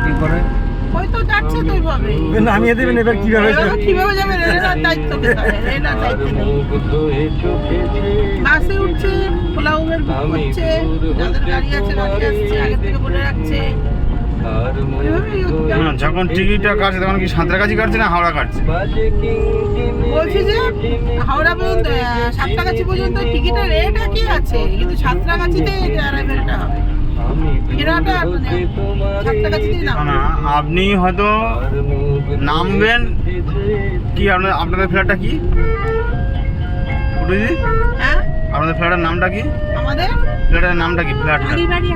কি করে ওই তো যাচ্ছে তো ওইভাবে নামিয়ে দেবেন, এবার কিভাবে যাবে রেলের দায়িত্ব রেলের দায়িত্ব নেই। বাসে উঠছে, ওলা উবের বুক করছে, যাদের গাড়ি আছে গাড়ি আসছে, আগে থেকে বলে রাখছে। যখন টিকিটটা কাটছে তখন কি সাঁতরাগাছি কাটছে না হাওড়া কাটছে? বলছি যে হাওড়া পর্যন্ত সাঁতরাগাছি পর্যন্ত টিকিটের রেট একই আছে, কিন্তু সাঁতরাগাছিতে অ্যারাইভেলটা হবে, ফেরাটা সাঁতরাগাছিতেই নামবে। না, আপনি হয়তো নামবেন কি আপনাদের ফ্ল্যাটটা কি হ্যাঁ, আপনাদের ফ্ল্যাটের নামটা কি? আমাদের ফ্ল্যাটের নামটা কি? ফ্ল্যাটটা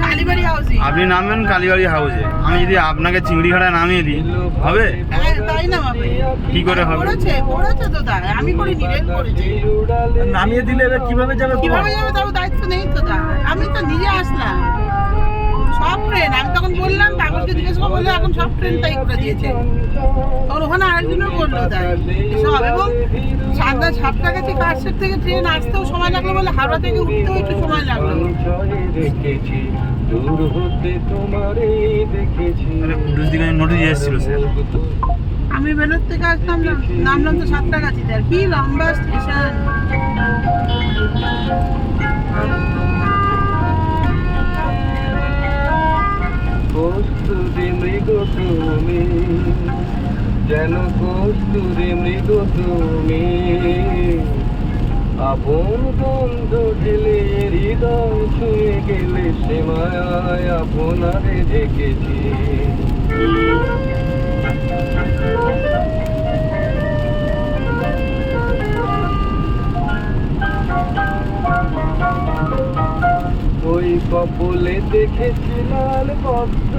কালীবাড়ি হাউসিং। আপনি নামবেন কালীবাড়ি হাউসে, আমি যদি আপনাকে চিংড়িঘাটায় নামিয়ে দিই হবে? হ্যাঁ, তাই না হবে। কি করে হবে? পড়েছে তো তাই, আমি করিনি, রেল করেছি। নামিয়ে দিলে এবার কিভাবে যাবে? কিভাবে যাবে তাও দায়িত্ব নেই তো তার, আমি তো নিজে আসলাম। সব ট্রেন আমি তখন বললাম, কাগজকে জিজ্ঞেস করে বললো এখন সব ট্রেন তাই করে দিয়েছে। তখন ওখানে আরেকজনও বললো তাই সব, এবং সাঁতরাগাছি কাটসেট থেকে ট্রেন আসতেও সময় লাগলো বলে হাওড়া থেকে উঠতেও একটু সময় লাগলো। নোটিশ এসেছিল স্যার, আমি বেলোর থেকে আসলাম, নামলাম তো সাঁতরাগাছিতে, আর কি লম্বা স্টেশন। কস্তুরী মৃগ তুমি, যেন কস্তুরী মৃগ তুমি, আপন গন্ধ ঢেলে হৃদয় ছুঁয়ে গেলে সে মায়ায় আপনারে ঢেকেছি। ওই কপলে দেখেছি লাল পদ্ম,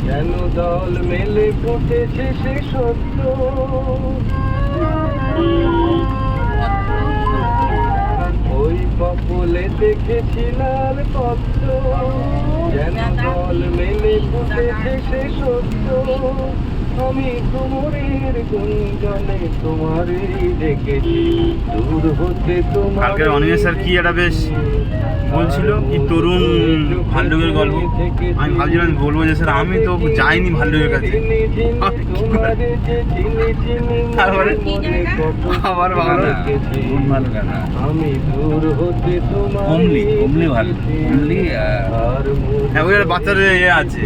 যেন দল মেলে ফুটেছে সে সত্য। ওই কপলে দেখেছি লাল পদ্ম, যেন দল মেলে ফুটেছে সে সত্য। আমি তোমারের গুঞ্জনে তোমারই দেখেছি, দূর হতে তোমার। কালকে অনিমেষ স্যার কি একটা বেশ বলছিল কি তরুণ ভাল্লুকের গল্প, আমি ভাবছিলাম বলবো যে স্যার আমি তো যাইনি ভাল্লুকের কাছে, তারপরে আবার আমি দূর হতে তোমার অমলি ভালো, অমলি হ্যাঁ ওই বাচ্চাদের ইয়ে আছে,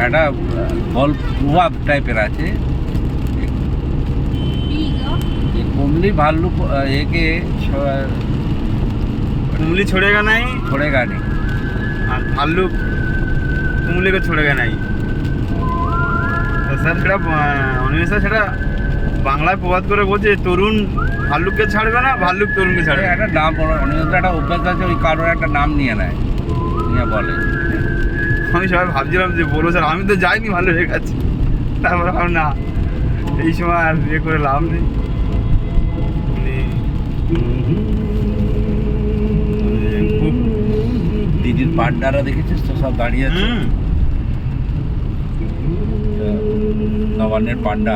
একটা গল্প প্রভাব টাইপের আছে। কুমলি ভাল্লুক একে কুমলি छोड़ेगा नहीं, छोड़ेगा नहीं, আর ভাল্লুক কুমলি को छोड़ेगा नहीं। তো স্যার সেটা অনিমেষ স্যার সেটা বাংলায় প্রবাদ করে বলছে তরুণ ভাল্লুককে ছাড়বে না, ভাল্লুক তরুণকে ছাড়বে। একটা নাম অনেক একটা অভ্যাস আছে, ওই কারোর একটা নাম নিয়ে নেয়, নিয়ে বলে। আমি সবাই ভাবছিলাম যে বলো স্যার আমি তো যাইনি ভাল্লুকের কাছে, তারপরে ভাব না এই সময় আর বিয়ে করে লাভ নেই। দিদির পান্ডারা দেখেছিস তো, সব দাঁড়িয়ে আছে, নবান্নের পান্ডা।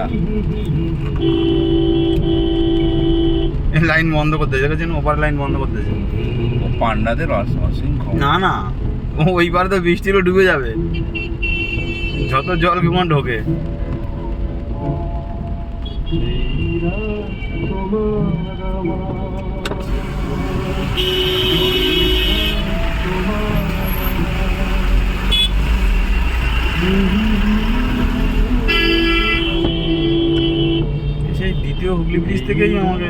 লাইন বন্ধ করতে দেখেছেন, ওপার লাইন বন্ধ করতেছে। ও পান্ডাদের অসীম ক্ষমতা। না ওইবার তো বৃষ্টিরও ডুবে যাবে, যত জল কেমন ঢোকে। সেই দ্বিতীয় হুগলি ব্রিজ থেকেই আমাকে